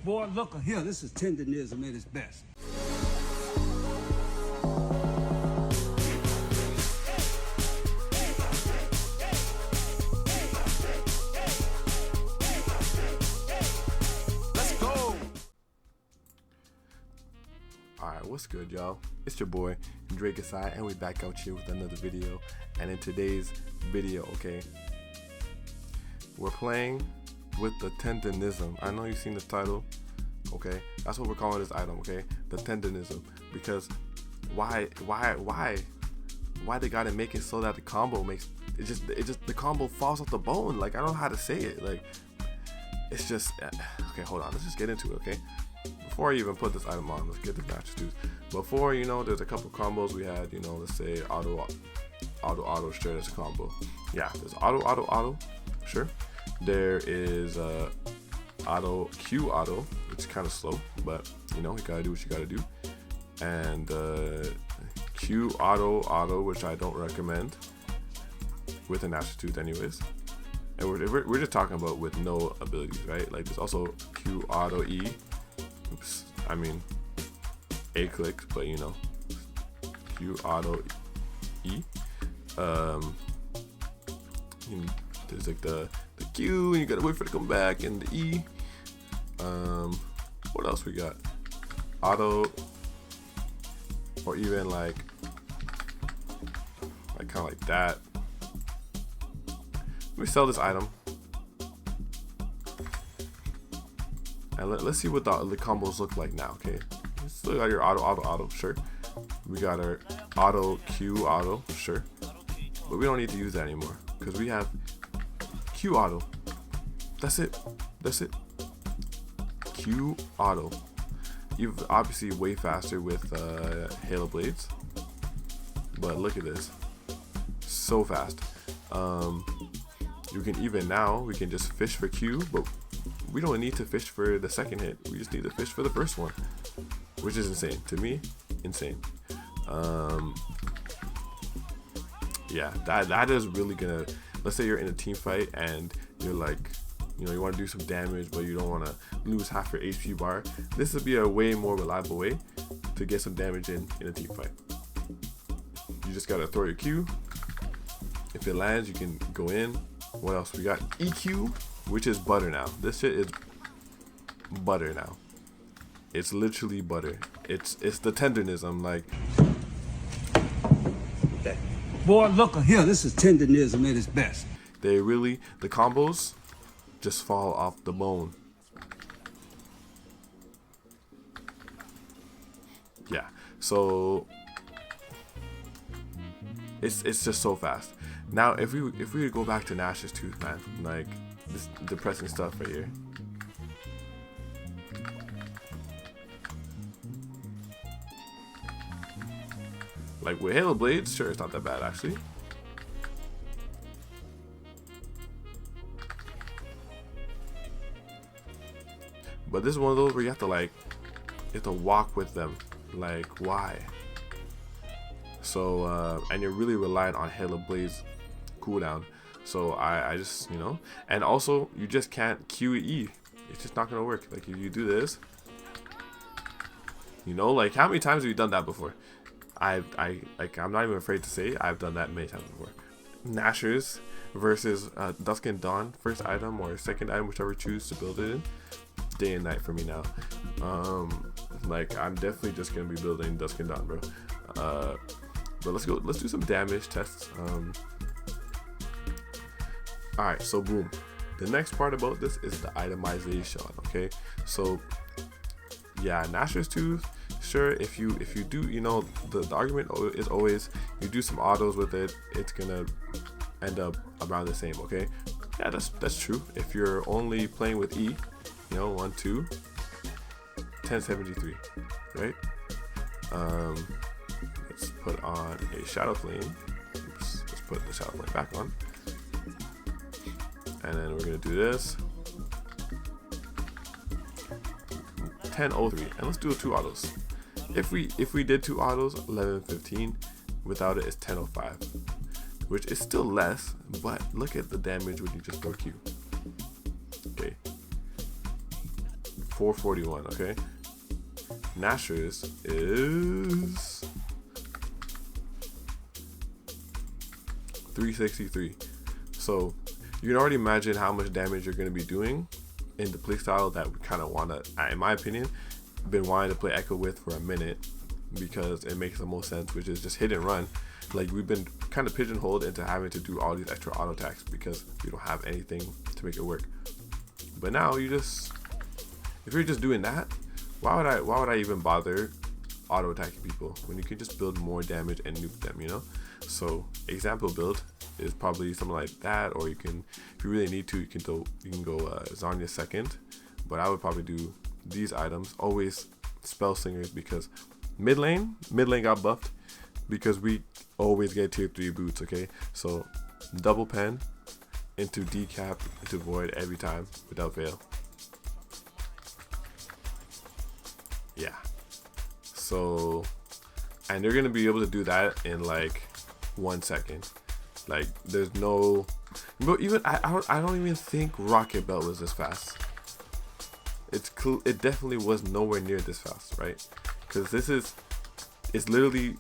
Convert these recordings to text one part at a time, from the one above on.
Boy, look here, this is tenderism at its best. Alright, what's good, y'all? It's your boy Drake Aside, and we back out here with another video. And in today's video, okay, we're playing with the tenderism. I know you've seen the title, okay? That's what we're calling this item, okay? The tenderism. Because why they gotta make it so that the combo makes it just the combo falls off the bone? Like, I don't know how to say it. Like, it's just okay. Hold on, let's just get into it, okay? Before I even put this item on, let's get the matches too. Before, you know, there's a couple combos we had, you know, let's say auto, sure, that's a combo. Yeah, there's auto, sure. There is auto, Q auto, it's kind of slow, but you know, you gotta do what you gotta do. And Q auto, which I don't recommend with an Nashor tooth anyways. And we're just talking about with no abilities, right? Like, there's also Q auto E. Oops, I mean A clicks, but you know, Q auto E. There's like the Q, and you gotta wait for it to come back, and the E. What else we got? Auto, or even like kind of like that. We sell this item. And let's see what the combos look like now, okay? Still got your auto, sure. We got our auto, Q auto, sure. But we don't need to use that anymore because we have Q auto. That's it. Q auto. You've obviously way faster with Halo Blades. But look at this. So fast. You can even now, we can just fish for Q, but we don't need to fish for the second hit. We just need to fish for the first one, which is insane. To me, insane. Yeah, that is really gonna, let's say you're in a team fight and you're like, you know, you want to do some damage, but you don't want to lose half your HP bar. This would be a way more reliable way to get some damage in a team fight. You just gotta throw your Q. If it lands, you can go in. What else? We got EQ, which is butter now. This shit is butter now. It's literally butter. It's the tenderism, like. Boy, look here, this is tenderism at its best. The combos just fall off the bone. Yeah, so it's just so fast. Now, if we go back to Nashor's tooth, man, like this depressing stuff right here. Like with Halo Blades, sure, it's not that bad actually. But this is one of those where you have to walk with them. Like, why? So and you're really reliant on Halo Blades cooldown. So I just, you know, and also you just can't QE. It's just not gonna work. Like, if you do this, you know, like, how many times have you done that before? I'm not even afraid to say I've done that many times before. Nashors versus Dusk and Dawn, first item or second item, whichever you choose to build it in. Day and night for me now. Like, I'm definitely just gonna be building Dusk and Dawn, bro. But let's do some damage tests. Alright, so boom. The next part about this is the itemization, okay? So yeah, Nashor's tooth, sure, if you do, you know, the argument is always you do some autos with it, it's gonna end up around the same, okay? Yeah, that's true. If you're only playing with E, you know, 1, 2, 1073, right? Let's put on a shadow flame. Oops, let's put the shadow flame back on. And then we're gonna do this. 1003, and let's do 2 autos. If we did 2 autos, 1115. Without it, it's 1005, which is still less. But look at the damage when you just throw Q. Okay. 441. Okay, Nashor's is 363. So you can already imagine how much damage you're going to be doing in the playstyle that we kind of want to, in my opinion, been wanting to play Ekko with for a minute, because it makes the most sense, which is just hit and run. Like, we've been kind of pigeonholed into having to do all these extra auto attacks because we don't have anything to make it work. But now you just, if you're just doing that, why would I even bother auto attacking people when you can just build more damage and nuke them, you know? So example build is probably something like that, or you can, if you really need to, you can go Zarya second. But I would probably do these items, always spell slingers, because mid lane got buffed because we always get tier 3 boots. Okay, so double pen into decap into void every time without fail. Yeah, so, and they're gonna be able to do that in like 1 second. Like, there's no, but even I don't even think Rocket Belt was this fast. It definitely was nowhere near this fast, right? Because it's literally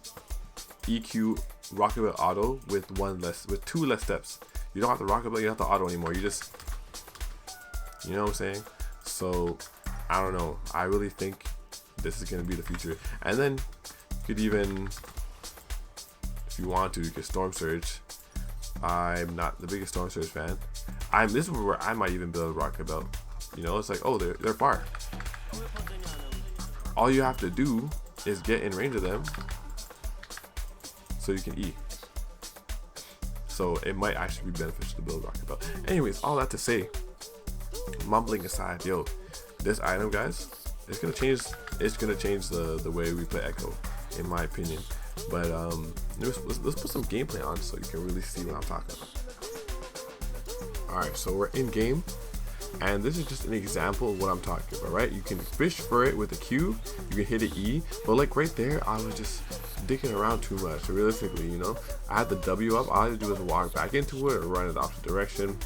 EQ Rocket Belt auto with 2 less steps. You don't have the Rocket Belt, you don't have the auto anymore. You just, you know what I'm saying? So I don't know. I really think this is gonna be the future. And then you could even, if you want to, you could Storm Surge. I'm not the biggest Storm Surge fan. This is where I might even build a Rocket Belt. You know, it's like, oh, they're far. All you have to do is get in range of them so you can E. So it might actually be beneficial to build Rocket Belt. Anyways, all that to say, mumbling aside, yo, this item, guys, it's gonna change the way we play Ekko, in my opinion. But let's put some gameplay on so you can really see what I'm talking about. Alright, so we're in game, and this is just an example of what I'm talking about, right? You can fish for it with a Q, you can hit an E, but like right there, I was just dicking around too much. So realistically, you know, I had the W up, all I had to do was walk back into it or run it opposite direction.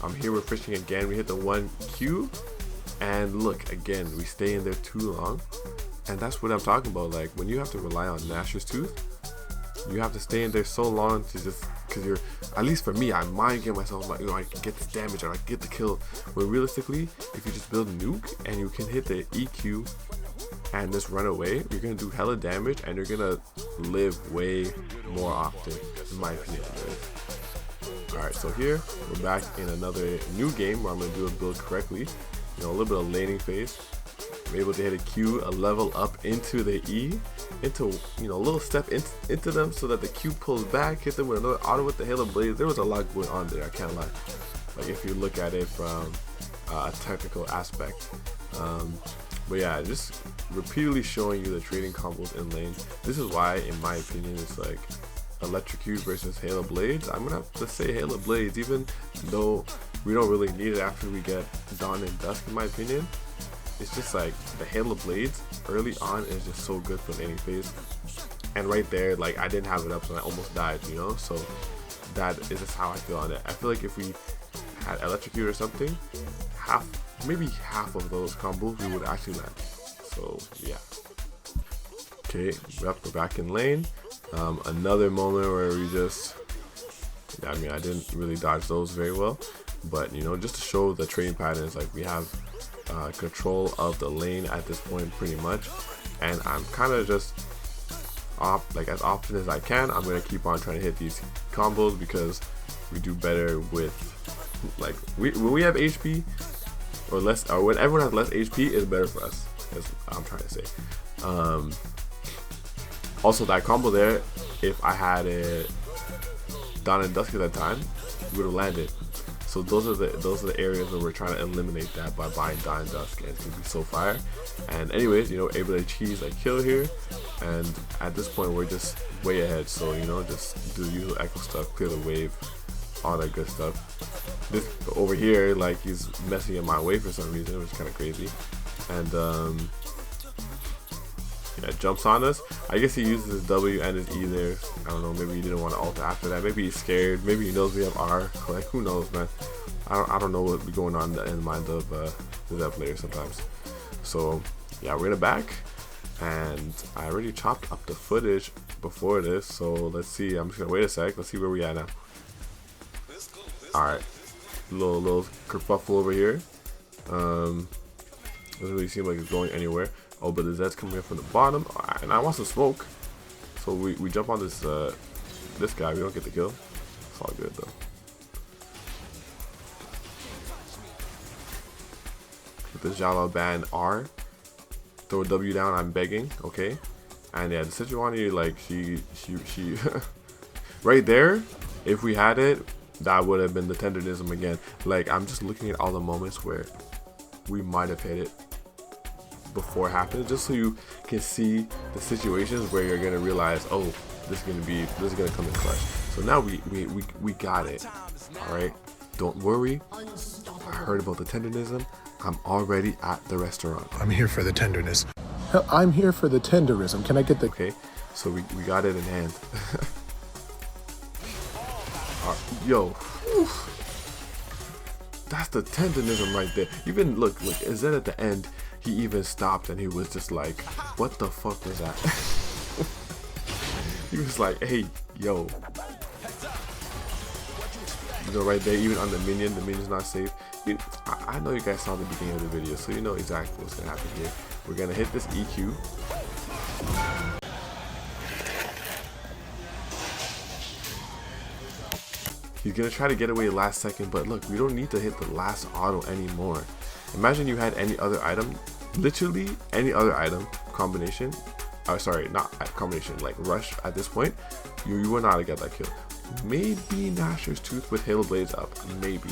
I'm here, we're fishing again, we hit the 1 Q, and look, again, we stay in there too long. And that's what I'm talking about. Like, when you have to rely on Nashor's Tooth, you have to stay in there so long to just, because you're, at least for me, I mind get myself like, you know, I can get this damage or I get the kill. But realistically, if you just build a nuke and you can hit the EQ and just run away, you're gonna do hella damage and you're gonna live way more often, in my opinion. Alright, so here we're back in another new game where I'm gonna do a build correctly. You know, a little bit of laning phase. I'm able to hit a Q, a level up into the E, into, you know, a little step into them so that the Q pulls back, hit them with another auto with the Halo Blaze. There was a lot going on there, I can't lie. Like, if you look at it from a technical aspect. But yeah, just repeatedly showing you the trading combos in lane. This is why, in my opinion, it's like Electrocute versus Halo Blades. I'm gonna have to say Halo Blades, even though we don't really need it after we get Dawn and Dusk, in my opinion. It's just like the Halo Blades early on is just so good for laning phase. And right there, like, I didn't have it up, so I almost died, you know? So that is just how I feel on it. I feel like if we had Electrocute or something, maybe half of those combos we would actually land. So yeah. Okay, we're back in lane. Another moment where we just, I mean, I didn't really dodge those very well, but you know, just to show the trading patterns, like, we have control of the lane at this point pretty much, and I'm kind of just like, as often as I can, I'm gonna keep on trying to hit these combos because we do better with, like, when we have HP or less, or when everyone has less HP, is better for us, as I'm trying to say. Also, that combo there, if I had it Dawn and Dusk at that time, we would have landed. So those are the areas where we're trying to eliminate that by buying Dawn and Dusk, and it's gonna be so fire. And anyways, you know, able to cheese a kill here, and at this point we're just way ahead. So, you know, just do the usual Ekko stuff, clear the wave, all that good stuff. This over here, like, he's messing in my way for some reason, which is kind of crazy. And yeah, jumps on us. I guess he uses his W and his E there. I don't know, maybe he didn't want to ult after that. Maybe he's scared. Maybe he knows we have R. Like, who knows, man. I don't know what's going on in the mind of that player sometimes. So yeah, we're gonna back, and I already chopped up the footage before this, so let's see. I'm just gonna wait a sec. Let's see where we at now. All right, little kerfuffle over here. Doesn't really seem like it's going anywhere. Oh, but the Zed's coming in from the bottom, and I want some smoke. So we jump on this this guy. We don't get the kill. It's all good though. With the Jala band R, throw a W down. I'm begging, okay. And yeah, the Sejuani, like she right there. If we had it, that would have been the tenderism again. Like, I'm just looking at all the moments where we might have hit it before it happened, just so you can see the situations where you're gonna realize, oh, this is gonna come in clutch. So now we got it. All right, don't worry. I heard about the tenderism. I'm already at the restaurant. I'm here for the tenderness. I'm here for the tenderism. Can I get the... Okay, so we got it in hand. Yo, whew. That's the tenderism right there. Even look, is that at the end? He even stopped and he was just like, "What the fuck was that?" He was like, "Hey, yo." You know, right there, even on the minion's not safe. I know you guys saw the beginning of the video, so you know exactly what's gonna happen here. We're gonna hit this EQ. He's gonna try to get away last second, but look, we don't need to hit the last auto anymore. Imagine you had any other item, literally any other item combination. Sorry, not combination, like rush at this point, you would not get that kill. Maybe Nashor's Tooth with Halo Blades up. Maybe.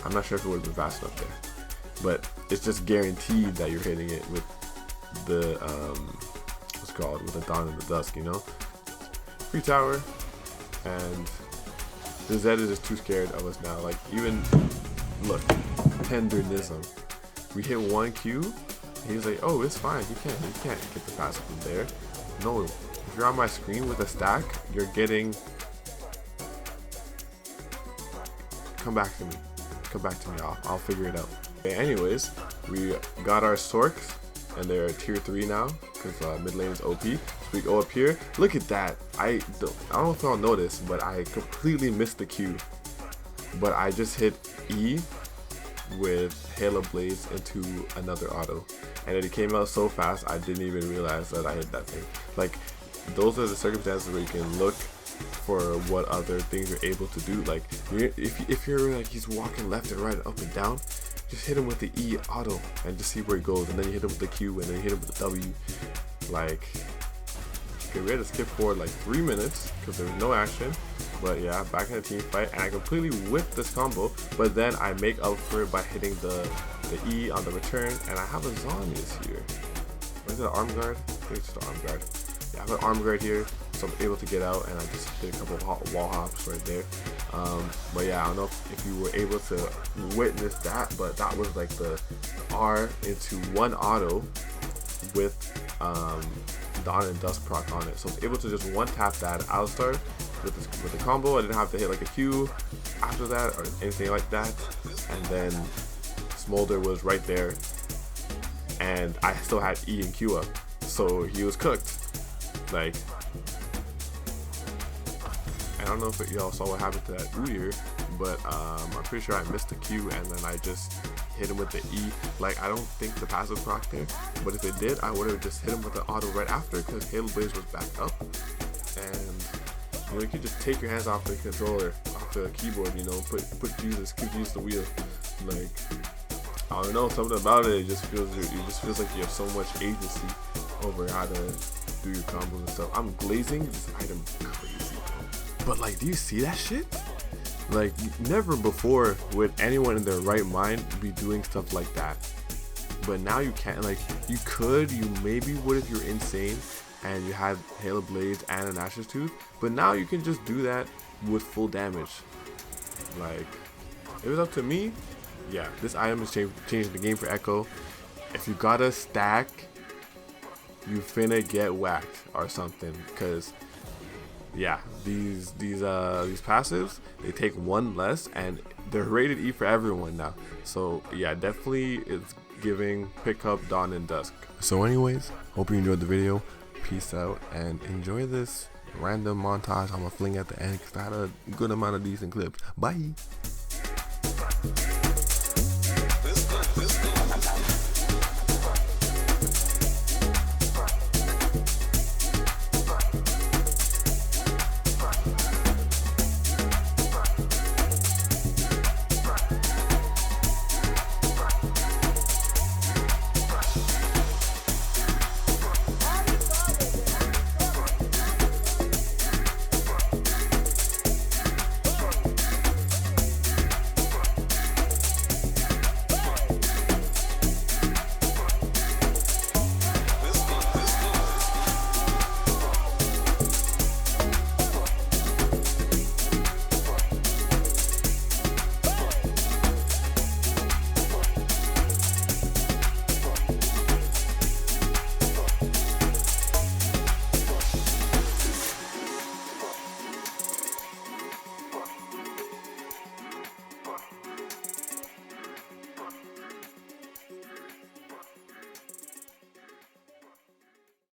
I'm not sure if it would have been fast enough there. But it's just guaranteed that you're hitting it with the, what's it called? With the Dawn and the Dusk, you know? Free tower. And the Zed is just too scared of us now. Like, even, look, tenderism. We hit 1Q. He's like, oh, it's fine. You can't get the passive from there. No. If you're on my screen with a stack, you're getting... Come back to me. I'll figure it out. Okay, anyways, we got our Sorks, and they're tier 3 now, because mid lane is OP. So we go up here. Look at that. I don't know if y'all noticed, but I completely missed the Q. But I just hit E with Halo Blades into another auto. And it came out so fast, I didn't even realize that I hit that thing. Like, those are the circumstances where you can look for what other things you're able to do. Like, if you're like, he's walking left and right and up and down, just hit him with the E auto and just see where he goes. And then you hit him with the Q, and then you hit him with the W. Like, okay, we had to skip forward like 3 minutes because there was no action. But yeah, back in the team fight, and I completely whipped this combo. But then I make up for it by hitting the E on the return, and I have a Zonius here. Is it an arm guard? I think it's just an arm guard. Yeah, I have an arm guard here, so I'm able to get out, and I just did a couple of wall hops right there. But yeah, I don't know if you were able to witness that, but that was like the R into one auto with Dawn and Dusk proc on it. So I was able to just one tap that Alistar with the combo. I didn't have to hit like a Q after that or anything like that. And then Smolder was right there, and I still had E and Q up, so he was cooked. Like, I don't know if y'all saw what happened to that Uyir, but I'm pretty sure I missed the Q, and then I just hit him with the E. Like, I don't think the passive proc there, but if it did, I would have just hit him with the auto right after, because Halo Blaze was back up. And you know, you can just take your hands off the controller, off the keyboard, you know, give Jesus the wheel. Like, I don't know, something about it, it just feels like you have so much agency over how to do your combos and stuff. I'm glazing this item crazy, bro. But like, do you see that shit? Like, never before would anyone in their right mind be doing stuff like that. But now you can't. Like, you maybe would if you're insane and you had Halo Blades and a Nashor's Tooth. But now you can just do that with full damage. Like, if it was up to me, yeah, this item is changing the game for Ekko. If you got a stack, you finna get whacked or something, because yeah, these passives, they take one less and they're rated E for everyone now. So yeah, definitely it's giving pickup Dawn and Dusk. So anyways, hope you enjoyed the video. Peace out and enjoy this random montage I'm gonna fling at the end because I had a good amount of decent clips. Bye. This